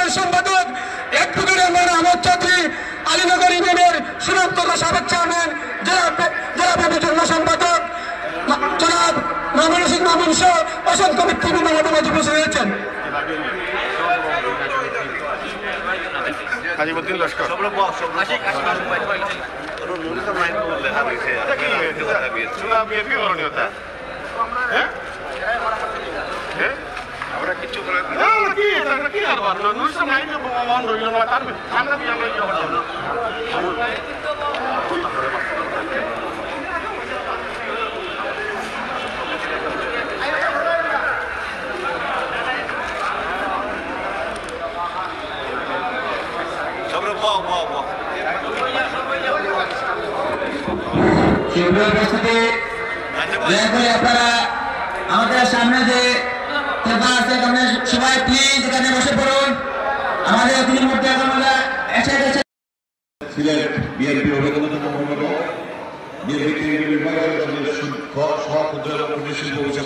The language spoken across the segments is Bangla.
সাধারণ সম্পাদক অ্যাডভোকেট আহমদ চৌধুরী, আলীনগর ইউনিয়নের সুরক্ষা সাবেক চেয়ারম্যান, জেলা যুগ্ম সম্পাদক জনাব মামুন হোসেন মামুন সহ অসংখ্য ব্যক্তিবৃন্দ আমাদের মাঝে বসে রয়েছেন। আমরা কিছু বলে কি আপনারা আমাদের সামনে যে সবাই প্লিজ এখানে বসে পড়ুন। আমাদের অতিথির মধ্যে সিলেট বিএনপির অন্যতম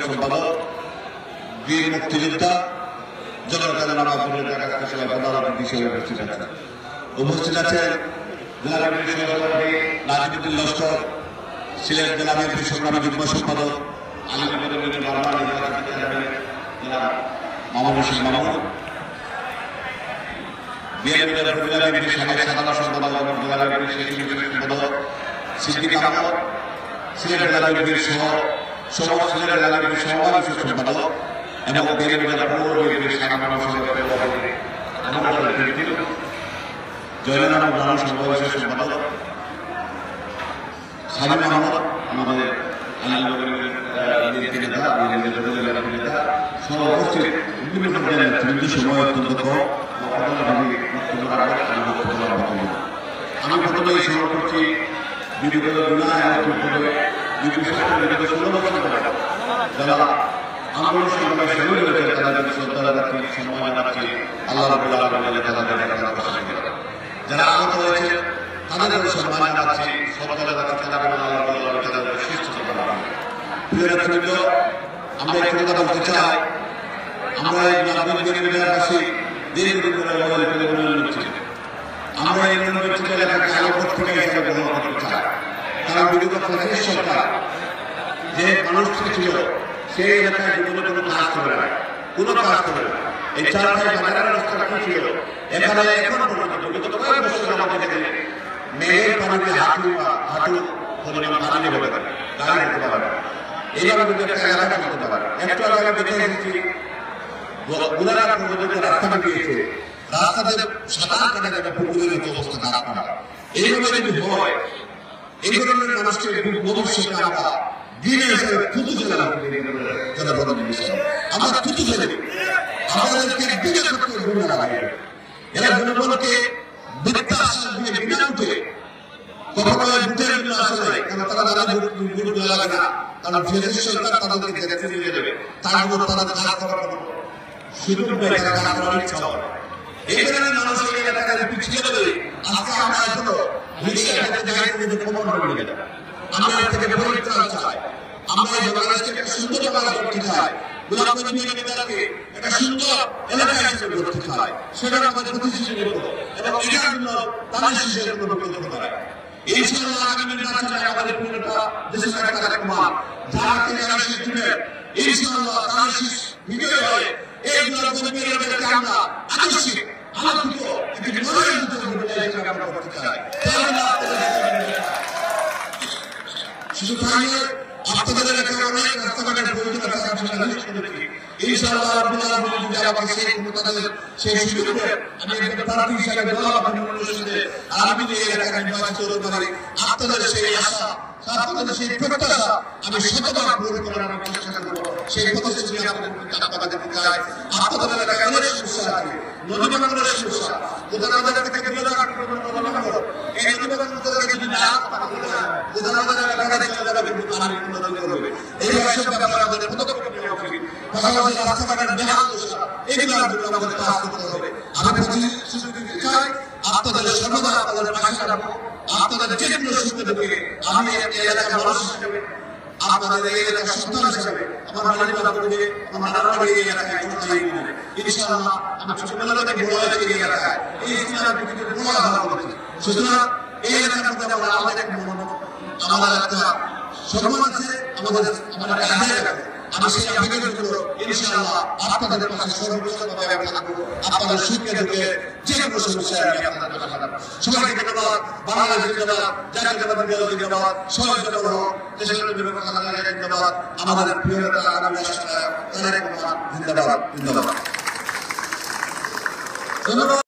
সম্পাদক, বীর মুক্তিযোদ্ধা উপস্থিত আছেন জেলা বিএনপির সভাপতি নাজিমুদ্দিন লস্কর, সিলেট জেলা বিএনপির সংগ্রামী যুগ্ম সম্পাদক মামুন হোসেন মামুন, বিএনপির সাবেক সাধারণ সম্পাদক এবং জেলা বিএনপির সম্পাদক সিদ্দিক আহমদ, সিলেট জেলা বিএনপির সিলেট জেলা বিএনপির সমাবেশ সম্পাদক এবং বিএনপির পৌর বিএনপির জয়নাল আহমদ সমাবেশের সম্পাদক সাবির আহমদ, আমাদের বিভিন্ন সময় অত্যন্ত কম। আমি প্রথমে স্মরণ করছি বিগত যারা আন্দোলন সংগ্রামে শহীদ হয়েছে তাদের শ্রদ্ধা রাখি, সম্মান রাখছি, আল্লাহ রাব্বুল আলামিনের যারা আহত হয়েছে তাদের সম্মান রাখছি, শ্রদ্ধা রাখছি, তাদের সুস্থ আমরা একটু কথা বলতে চাই। আমরা এই গ্রামবাসী দীর্ঘদিন ধরে আমরা এই এলাকাকে আলোকর থেকে হিসাবে গ্রহণ করতে চাই। কারণ বিগত ফ্যাসিস্ট সরকার যে মানুষটি ছিল সেই এলাকায় জীবনে কোনো কাজ করে না, কোনো কাজ করে না। এই চারটায় বাজারের রাস্তা কি ছিল এখানে এখন পর্যন্ত বিগত কয়েক বছর আমাদের মেয়ের পানিতে হাঁটু পানি নেবে গাড়ি করতে পারে এইভাবে কিন্তু একটা এলাকা করতে পারে। একটু আগে দেখে এসেছি গুলারা পর্যন্ত রাস্তা দিয়েছে, রাস্তাতে সাঁতার কাটা একটা পুকুরের অবস্থা খারাপ করা। এইভাবে যদি হয় এই ধরনের মানুষকে ভবিষ্যতে আমরা দিনে হিসেবে থুতু ফেলা আমরা থুতু ফেলে আমাদেরকে দিনে করতে ভুলে না লাগে। এরা জনগণকে মিথ্যা আশ্বাস দিয়ে বিনামূল্যে কখনো ভোটের জন্য আসে নাই, কারণ তারা ভোট দেওয়া লাগে না, কারণ সরকার তাদেরকে দেখতে নিয়ে যাবে, তারপর তারা কাজ করার সুযোগ নেই, তারা কাজ করার ইচ্ছা হয়। এই ধরনের মানুষ এই এলাকায় পিছিয়ে দেবে। আজকে আমরা এখনো আমরা এর থেকে পরিত্রাণ চাই। আমরা এই বাংলাদেশকে একটা সুন্দর বাংলা করতে চাই, একটা সুন্দর এলাকা হিসেবে করতে চাই। সেটা আমাদের প্রতিশ্রুতি দেব এবং এটার জন্য তাদের শিশুদের করতে পারে। ইনশাআল্লাহ আগামী নির্বাচনে আমাদের পুরোটা দেশের একটা কার্যক্রম যারা কিনা শিশুদের ইনশাআল্লাহ তারা বিজয় হয় এইগুলো কর্মীদেরকে আমরা আদর্শিক আলোকিত একটি নরেন্দ্র আমরা করতে চাই। শুধু তাই আপনাদের এলাকায় অনেক রাস্তাঘাটের প্রয়োজন আছে, ইনশাআল্লাহ রাব্বুল আলামিন যদি আমাকে সেই ক্ষমতাদের সেই সুযোগ দেন, আমি একজন প্রার্থী হিসেবে আমি যদি এই এলাকায় নির্বাচিত হতে পারি, আপনাদের সেই আশা আপনাদের সেই প্রত্যাশা আমি শতভাগ পূরণ করার চেষ্টা করব। সেই প্রতিশ্রুতি আপনাদের চাই। আপনাদের এলাকায় অনেক সমস্যা আছে, নদীবাঙ্গনের সমস্যা, উদাহরণের থেকে নদীবাঙ্গন এই নদীবাঙ্গন যদি না উদাহরণের এলাকায় চলে যাবে কিন্তু পানি উন্নতি করবে। এই ব্যাপারে আমাদের পদক্ষেপ নেওয়া উচিত। পাশাপাশি রাস্তাঘাটের বেহাল দশা এগুলোর জন্য আমাদের কাজ করতে হবে। আমি প্রতিশ্রুতি দিতে চাই আপনাদের সর্বদা আপনাদের পাশে রাখবো। আপনাদের যে কোনো সুবিধা দেবে আমি এলাকার মানুষ হিসেবে আপনাদের এই এলাকার সন্তান হিসেবে আমার বাড়ি আমার নানার বাড়ি এই এলাকায় ইনশাআল্লাহ আমি ছোটবেলা থেকে বড় হয়েছি এই এলাকায়, এই ইসলামের পৃথিবীর বড় ভালো করেছি। সুতরাং এই এলাকার মধ্যে আমাদের একটা আমার একটা সম্মান আছে, আমাদের আবেগ আছে। আমি সেই আবেগের জন্য ইনশাআল্লাহ আপনাদের পাশে সর্বোচ্চভাবে আমি থাকবো। আপনাদের সুখে দুঃখে যে কোনো সমস্যায় আমি আপনাদের পাশে থাকবো। সবাইকে ধন্যবাদ। বাংলাদেশ জিন্দাবাদ, জাতীয়তাবাদী দল জিন্দাবাদ, সবাই জিন্দাবাদ, দেশের জিন্দাবাদ, আমাদের প্রিয় নেতা আগামী রাষ্ট্রনায়ক তারেক রহমান জিন্দাবাদ, জিন্দাবাদ। ধন্যবাদ।